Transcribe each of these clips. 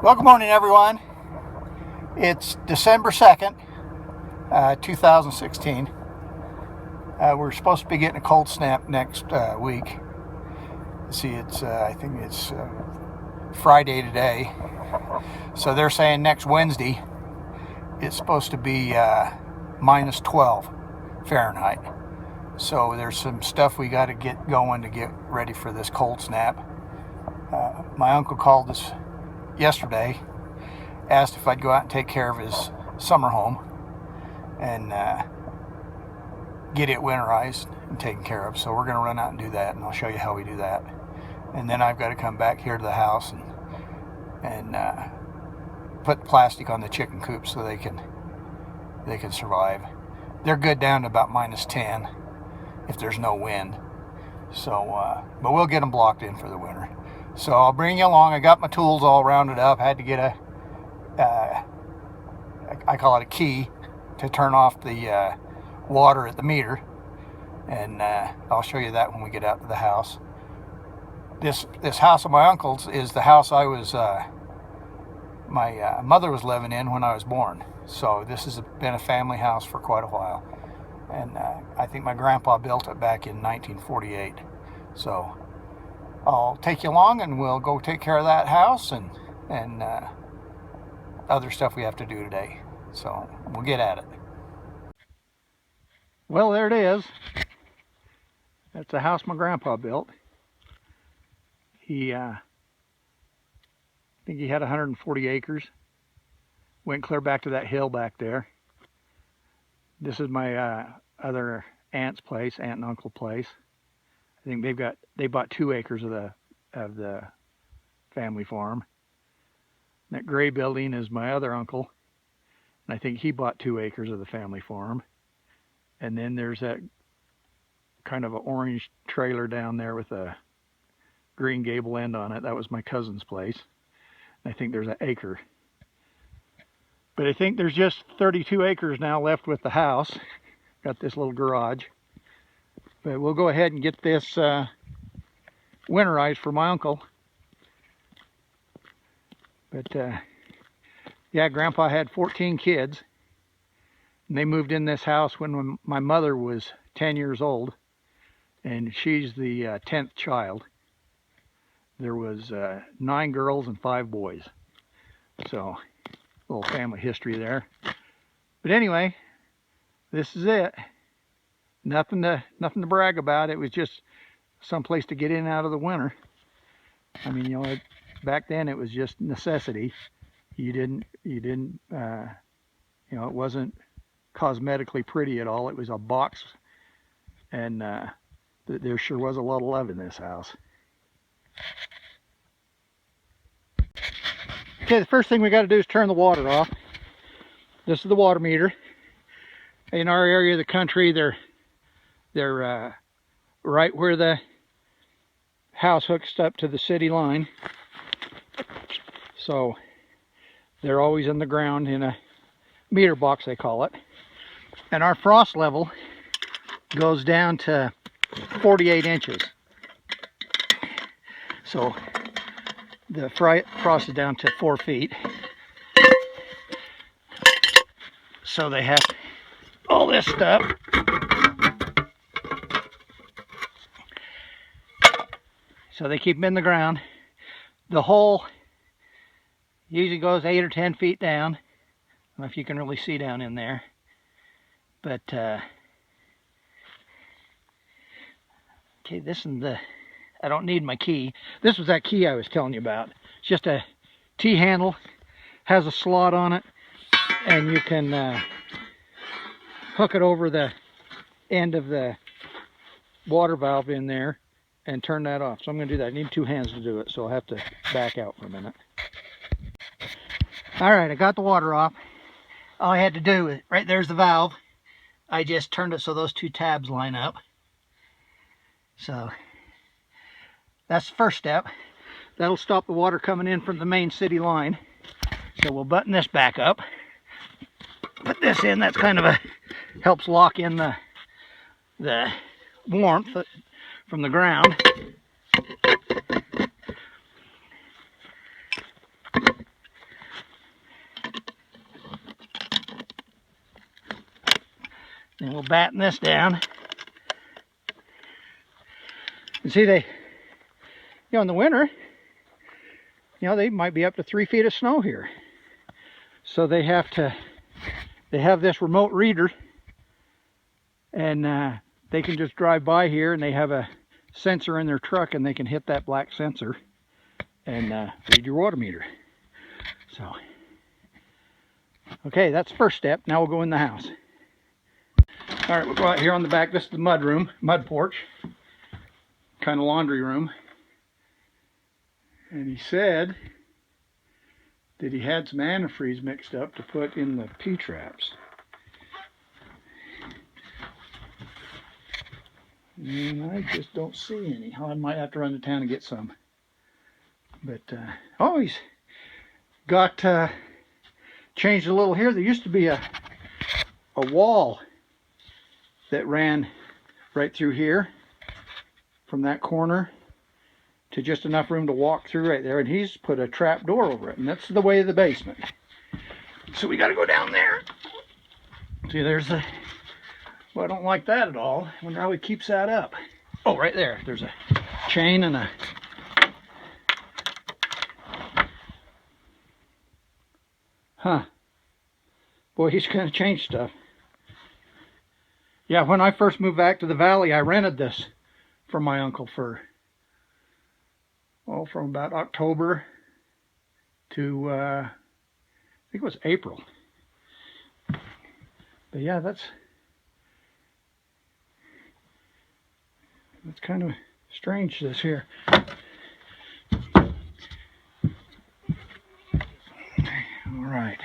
Well, good morning, everyone. It's December 2nd, 2016. We're supposed to be getting a cold snap next week. See, I think it's Friday today. So they're saying next Wednesday it's supposed to be minus 12 Fahrenheit. So there's some stuff we got to get going to get ready for this cold snap. My uncle called us yesterday, asked if I'd go out and take care of his summer home and get it winterized and taken care of. So we're going to run out and do that, and I'll show you how we do that. And then I've got to come back here to the house and put plastic on the chicken coop so they can survive. They're good down to about minus 10 if there's no wind. So, but we'll get them blocked in for the winter. So I'll bring you along. I got my tools all rounded up. Had to get I call it a key to turn off the water at the meter, and I'll show you that when we get out to the house. This house of my uncle's is the house I was my mother was living in when I was born. So this has been a family house for quite a while, and I think my grandpa built it back in 1948. So I'll take you along, and we'll go take care of that house and other stuff we have to do today. So we'll get at it. Well, there it is. That's the house my grandpa built. I think he had 140 acres. Went clear back to that hill back there. This is my other aunt's place, aunt and uncle place. I think they bought 2 acres of the family farm. That gray building is my other uncle, and I think he bought 2 acres of the family farm. And then there's that kind of an orange trailer down there with a green gable end on it. That was my cousin's place. And I think there's an acre. But I think there's just 32 acres now left with the house. Got this little garage. But we'll go ahead and get this winterized for my uncle. But yeah, Grandpa had 14 kids. And they moved in this house when my mother was 10 years old. And she's the 10th child. There was 9 girls and 5 boys. So, a little family history there. But anyway, this is it. Nothing to brag about. It was just someplace to get in and out of the winter. I mean, you know, back then it was just necessity. You didn't, you know, it wasn't cosmetically pretty at all. It was a box, and there sure was a lot of love in this house. Okay, the first thing we got to do is turn the water off. This is the water meter. In our area of the country, they're right where the house hooks up to the city line. So they're always in the ground in a meter box, they call it. And our frost level goes down to 48 inches. So the frost is down to 4 feet. So they have all this stuff. So they keep them in the ground. The hole usually goes 8 or 10 feet down. I don't know if you can really see down in there. But, okay, this is I don't need my key. This was that key I was telling you about. It's just a T-handle, has a slot on it, and you can hook it over the end of the water valve in there and turn that off. So I'm going to do that. I need 2 hands to do it, so I'll have to back out for a minute. Alright, I got the water off. All I had to do is, right there's the valve. I just turned it so those 2 tabs line up. So that's the first step. That'll stop the water coming in from the main city line. So we'll button this back up. Put this in. That's kind of helps lock in the warmth from the ground. And we'll batten this down. And see, in the winter, they might be up to 3 feet of snow here. So they have this remote reader, and they can just drive by here, and they have a sensor in their truck, and they can hit that black sensor and read your water meter. So, okay, that's the first step. Now we'll go in the house. All right, we'll go out here on the back. This is the mud porch, kind of laundry room. And he said that he had some antifreeze mixed up to put in the P-traps. And I just don't see any. I might have to run to town and get some. But, oh, he's got changed a little here. There used to be a wall that ran right through here from that corner to just enough room to walk through right there, and he's put a trap door over it, and that's the way of the basement. So we got to go down there. See, there's a, well, I don't like that at all. I wonder how he keeps that up. Oh, right there. There's a chain and a, boy, he's going to change stuff. Yeah, when I first moved back to the valley, I rented this from my uncle for, well, from about October to, I think it was April. But yeah, that's kind of strange, this here. All right.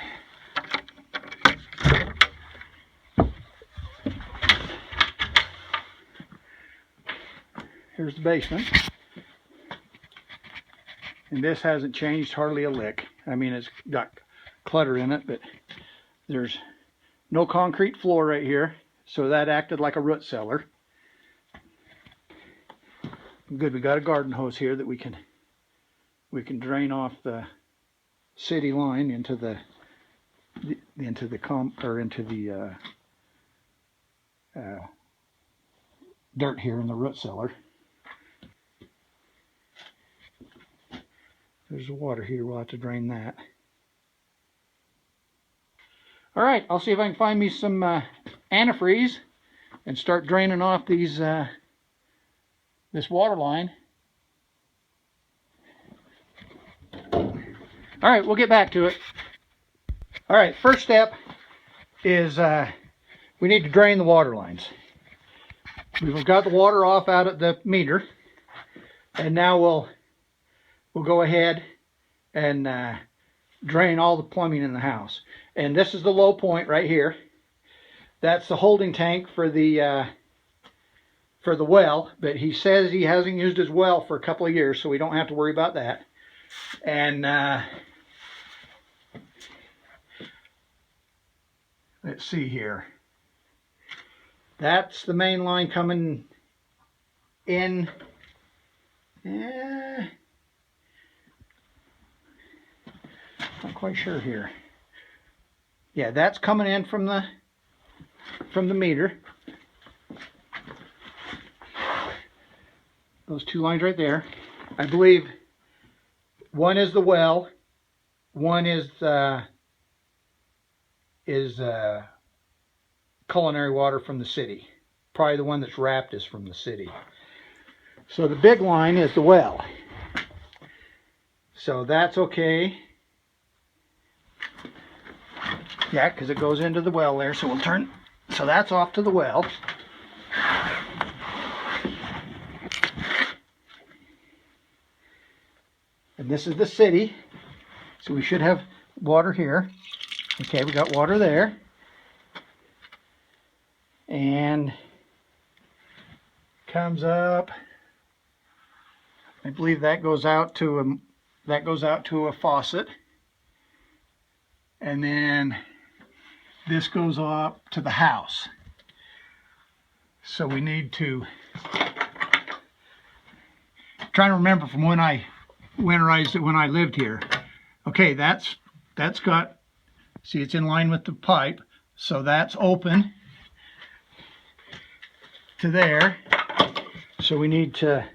Here's the basement. And this hasn't changed hardly a lick. I mean, it's got clutter in it, but there's no concrete floor right here, so that acted like a root cellar. Good, we got a garden hose here that we can drain off the city line into the dirt here in the root cellar. There's the water here. We'll have to drain that. All right, I'll see if I can find me some antifreeze and start draining off these this water line. All right, we'll get back to it. All right, first step is we need to drain the water lines. We've got the water off out of the meter, and now we'll go ahead and drain all the plumbing in the house. And this is the low point right here. That's the holding tank for the well, but he says he hasn't used his well for a couple of years, so we don't have to worry about that. And let's see here. That's the main line coming in. Not quite sure here. Yeah, that's coming in from the meter. Those two lines right there. I believe one is the well, one is culinary water from the city. Probably the one that's wrapped is from the city. So the big line is the well. So that's okay. Yeah, because it goes into the well there. So we'll turn, so that's off to the well. And this is the city. So we should have water here. Okay, we got water there. And comes up. I believe that goes out to a faucet. And then this goes up to the house. So we need to try to remember from when I winterized it when I lived here. Okay, that's got, see, it's in line with the pipe, so that's open. to there. So we need to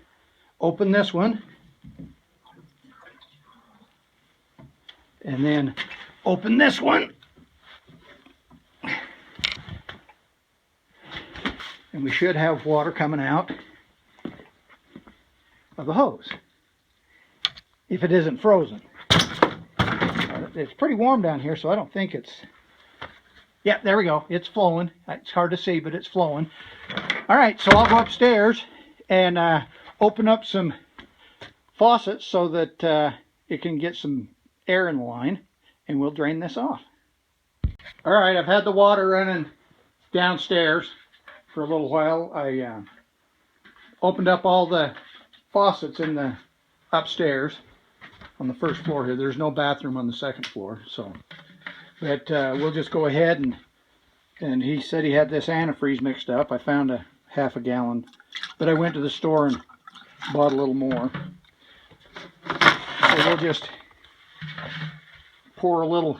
open this one and then open this one, and we should have water coming out of the hose if it isn't frozen. It's pretty warm down here, so I don't think it's... Yeah, there we go. It's flowing. It's hard to see, but it's flowing. All right, so I'll go upstairs and open up some faucets so that it can get some air in the line, and we'll drain this off. All right, I've had the water running downstairs for a little while. I opened up all the faucets in the upstairs on the first floor here. There's no bathroom on the second floor, so but we'll just go ahead and he said he had this antifreeze mixed up. I found a half a gallon, but I went to the store and bought a little more. So we'll just pour a little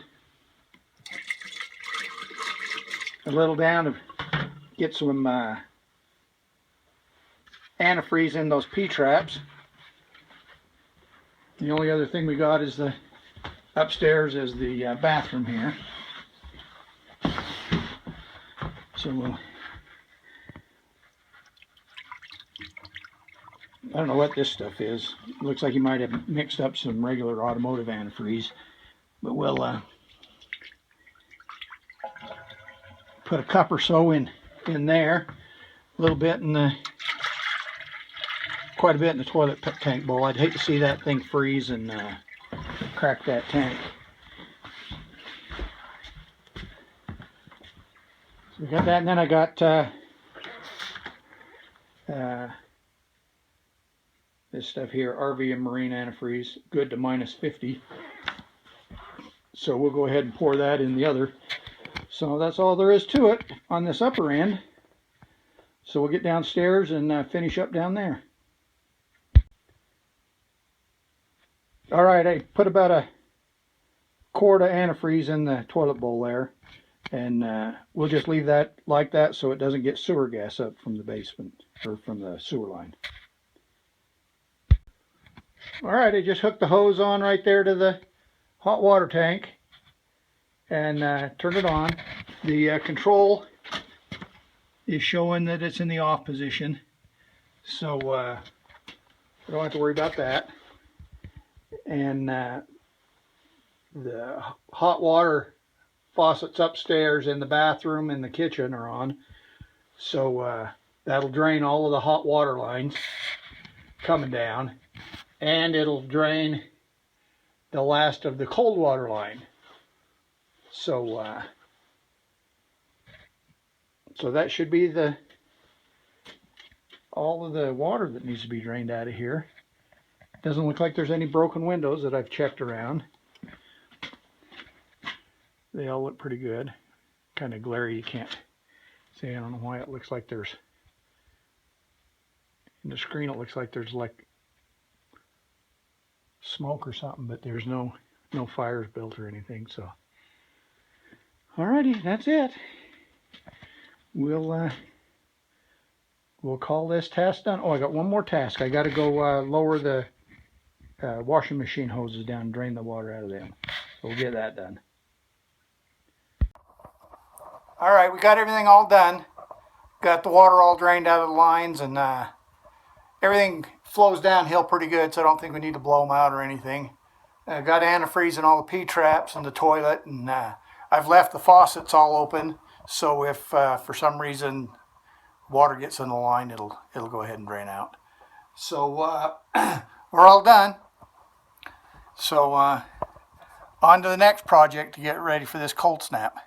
down to get some antifreeze in those P-traps. The only other thing we got is the upstairs is the bathroom here. So we'll, I don't know what this stuff is. It looks like he might have mixed up some regular automotive antifreeze, but we'll put a cup or so in there, a little bit in the, quite a bit in the toilet tank bowl. I'd hate to see that thing freeze and crack that tank. So we got that, and then I got this stuff here, RV and marine antifreeze, good to -50. So we'll go ahead and pour that in the other. So that's all there is to it on this upper end. So we'll get downstairs and finish up down there. All right, I put about a quart of antifreeze in the toilet bowl there, and we'll just leave that like that so it doesn't get sewer gas up from the basement or from the sewer line. All right, I just hooked the hose on right there to the hot water tank and turned it on. The control is showing that it's in the off position, so we don't have to worry about that. And the hot water faucets upstairs in the bathroom and the kitchen are on, so that'll drain all of the hot water lines coming down, and it'll drain the last of the cold water line. So so that should be all of the water that needs to be drained out of here. Doesn't look like there's any broken windows that I've checked around. They all look pretty good. Kind of glary, you can't see. I don't know why it looks like there's, in the screen it looks like there's like smoke or something, but there's no fires built or anything. So alrighty, that's it. We'll call this task done. Oh, I got one more task. I got to go lower the washing machine hoses down and drain the water out of them. So we'll get that done. All right, we got everything all done. Got the water all drained out of the lines, and everything flows downhill pretty good, so I don't think we need to blow them out or anything. Got antifreeze in all the P-traps in the toilet, and I've left the faucets all open, so if for some reason water gets in the line, it'll go ahead and drain out. So we're all done. So on to the next project to get ready for this cold snap.